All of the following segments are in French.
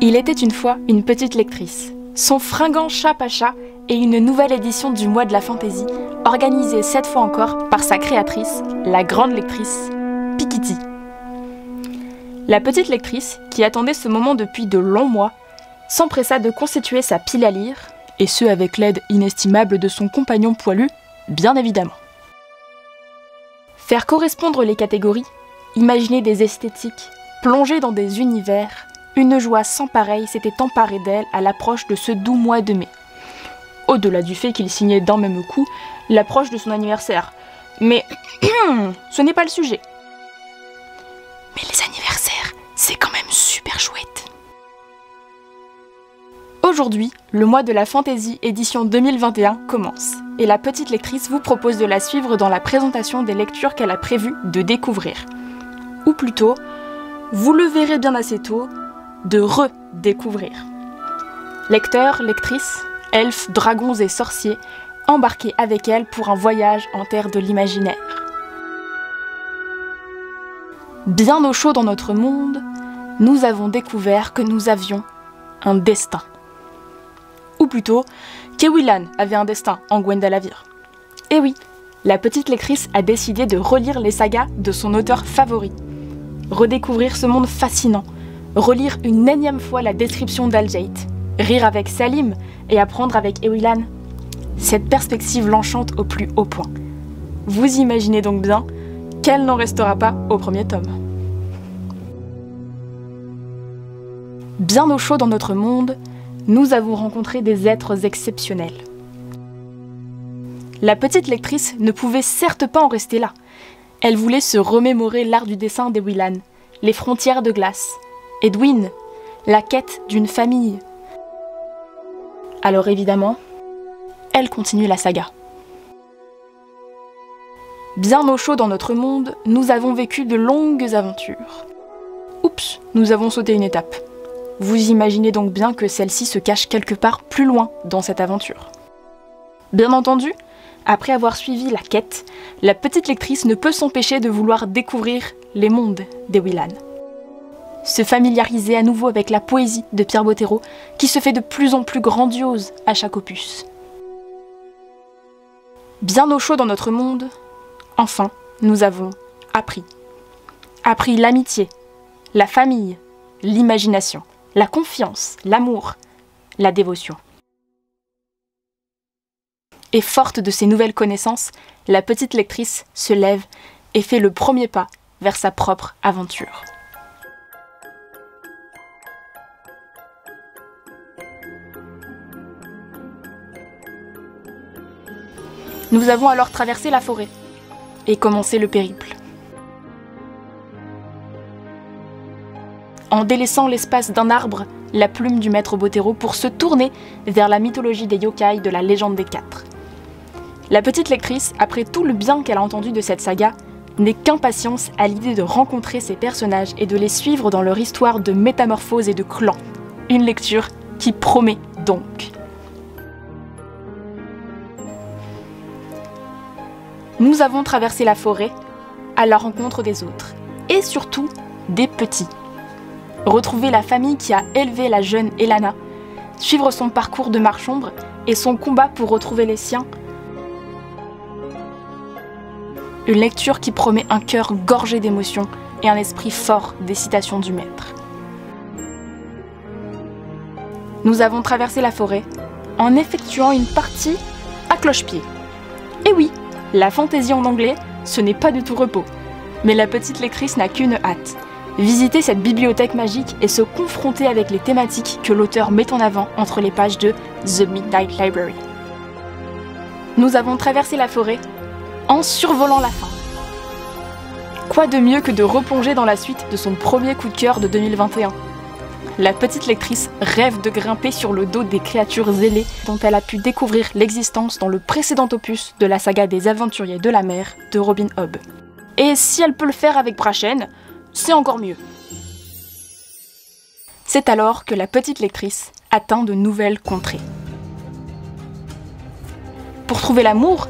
Il était une fois une petite lectrice. Son fringant chat Pacha et une nouvelle édition du mois de la fantaisie, organisée cette fois encore par sa créatrice, la grande lectrice Pikitty. La petite lectrice, qui attendait ce moment depuis de longs mois, s'empressa de constituer sa pile à lire, et ce avec l'aide inestimable de son compagnon poilu, bien évidemment. Faire correspondre les catégories, imaginer des esthétiques, plonger dans des univers, une joie sans pareille s'était emparée d'elle à l'approche de ce doux mois de mai. Au-delà du fait qu'il signait d'un même coup l'approche de son anniversaire. Mais ce n'est pas le sujet. Mais les anniversaires, c'est quand même super chouette. Aujourd'hui, le mois de la fantaisie édition 2021 commence, et la petite lectrice vous propose de la suivre dans la présentation des lectures qu'elle a prévu de découvrir. Ou plutôt, vous le verrez bien assez tôt, de redécouvrir. Lecteurs, lectrices, elfes, dragons et sorciers, embarquez avec elle pour un voyage en terre de l'imaginaire. Bien au chaud dans notre monde, nous avons découvert que nous avions un destin. Ou plutôt, qu'Ewilan avait un destin en Gwendalavir. Et oui, la petite lectrice a décidé de relire les sagas de son auteur favori. Redécouvrir ce monde fascinant, relire une énième fois la description d'Al-Jait, rire avec Salim et apprendre avec Ewilan. Cette perspective l'enchante au plus haut point. Vous imaginez donc bien qu'elle n'en restera pas au premier tome. Bien au chaud dans notre monde, nous avons rencontré des êtres exceptionnels. La petite lectrice ne pouvait certes pas en rester là. Elle voulait se remémorer l'art du dessin d'Ewilan, les frontières de glace, Edwin, la quête d'une famille. Alors évidemment, elle continue la saga. Bien au chaud dans notre monde, nous avons vécu de longues aventures. Oups, nous avons sauté une étape. Vous imaginez donc bien que celle-ci se cache quelque part plus loin dans cette aventure. Bien entendu, après avoir suivi la quête, la petite lectrice ne peut s'empêcher de vouloir découvrir les mondes d'Ewilan. Se familiariser à nouveau avec la poésie de Pierre Bottero, qui se fait de plus en plus grandiose à chaque opus. Bien au chaud dans notre monde, enfin, nous avons appris. Appris l'amitié, la famille, l'imagination, la confiance, l'amour, la dévotion. Et forte de ces nouvelles connaissances, la petite lectrice se lève et fait le premier pas vers sa propre aventure. Nous avons alors traversé la forêt et commencé le périple. En délaissant l'espace d'un arbre, la plume du maître Bottero pour se tourner vers la mythologie des yokai de la légende des quatre. La petite lectrice, après tout le bien qu'elle a entendu de cette saga, n'est qu'impatience à l'idée de rencontrer ces personnages et de les suivre dans leur histoire de métamorphose et de clan. Une lecture qui promet donc. Nous avons traversé la forêt à la rencontre des autres, et surtout des petits. Retrouver la famille qui a élevé la jeune Elana, suivre son parcours de marche-ombre et son combat pour retrouver les siens. Une lecture qui promet un cœur gorgé d'émotions et un esprit fort des citations du maître. Nous avons traversé la forêt en effectuant une partie à cloche-pied. Et oui, la fantaisie en anglais, ce n'est pas du tout repos. Mais la petite lectrice n'a qu'une hâte. Visiter cette bibliothèque magique et se confronter avec les thématiques que l'auteur met en avant entre les pages de The Midnight Library. Nous avons traversé la forêt en survolant la fin. Quoi de mieux que de replonger dans la suite de son premier coup de cœur de 2021 ? La petite lectrice rêve de grimper sur le dos des créatures ailées dont elle a pu découvrir l'existence dans le précédent opus de la saga des aventuriers de la mer de Robin Hobb. Et si elle peut le faire avec Brachen, c'est encore mieux. C'est alors que la petite lectrice atteint de nouvelles contrées. Pour trouver l'amour,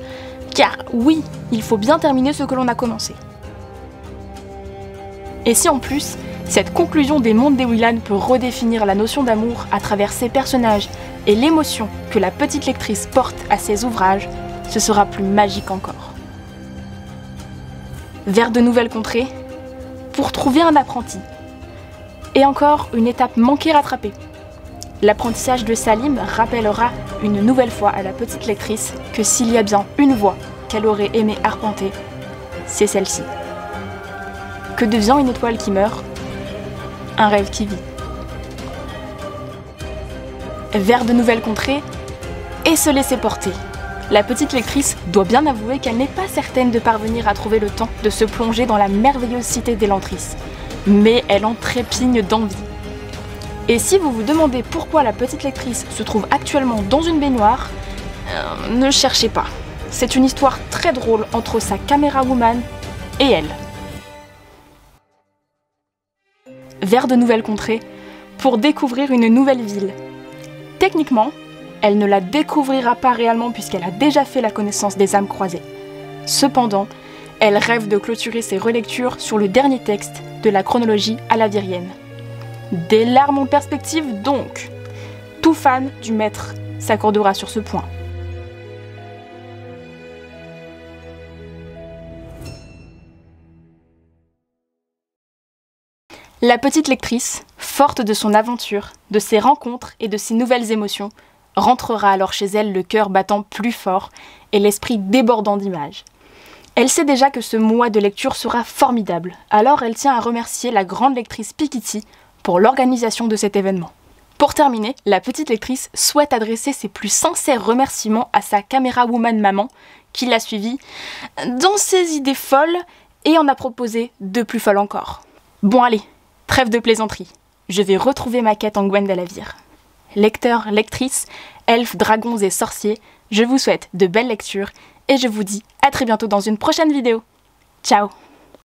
car oui, il faut bien terminer ce que l'on a commencé. Et si en plus, Cette conclusion des mondes d'Ewilan peut redéfinir la notion d'amour à travers ses personnages et l'émotion que la petite lectrice porte à ses ouvrages, ce sera plus magique encore. Vers de nouvelles contrées, pour trouver un apprenti. Et encore une étape manquée rattrapée. L'apprentissage de Salim rappellera une nouvelle fois à la petite lectrice que s'il y a bien une voie qu'elle aurait aimé arpenter, c'est celle-ci. Que devient une étoile qui meurt? Un rêve qui vit. Vers de nouvelles contrées et se laisser porter. La petite lectrice doit bien avouer qu'elle n'est pas certaine de parvenir à trouver le temps de se plonger dans la merveilleuse cité d'Elantris, mais elle en trépigne d'envie. Et si vous vous demandez pourquoi la petite lectrice se trouve actuellement dans une baignoire, ne cherchez pas. C'est une histoire très drôle entre sa caméra woman et elle. Vers de nouvelles contrées, pour découvrir une nouvelle ville. Techniquement, elle ne la découvrira pas réellement puisqu'elle a déjà fait la connaissance des âmes croisées. Cependant, elle rêve de clôturer ses relectures sur le dernier texte de la chronologie alavirienne. Des larmes en perspective donc. Tout fan du maître s'accordera sur ce point. La petite lectrice, forte de son aventure, de ses rencontres et de ses nouvelles émotions, rentrera alors chez elle le cœur battant plus fort et l'esprit débordant d'images. Elle sait déjà que ce mois de lecture sera formidable, alors elle tient à remercier la grande lectrice Piketty pour l'organisation de cet événement. Pour terminer, la petite lectrice souhaite adresser ses plus sincères remerciements à sa caméra woman maman, qui l'a suivie dans ses idées folles et en a proposé de plus folles encore. Bon allez, trêve de plaisanterie, je vais retrouver ma quête en Gwendalavir. Lecteurs, lectrices, elfes, dragons et sorciers, je vous souhaite de belles lectures et je vous dis à très bientôt dans une prochaine vidéo. Ciao!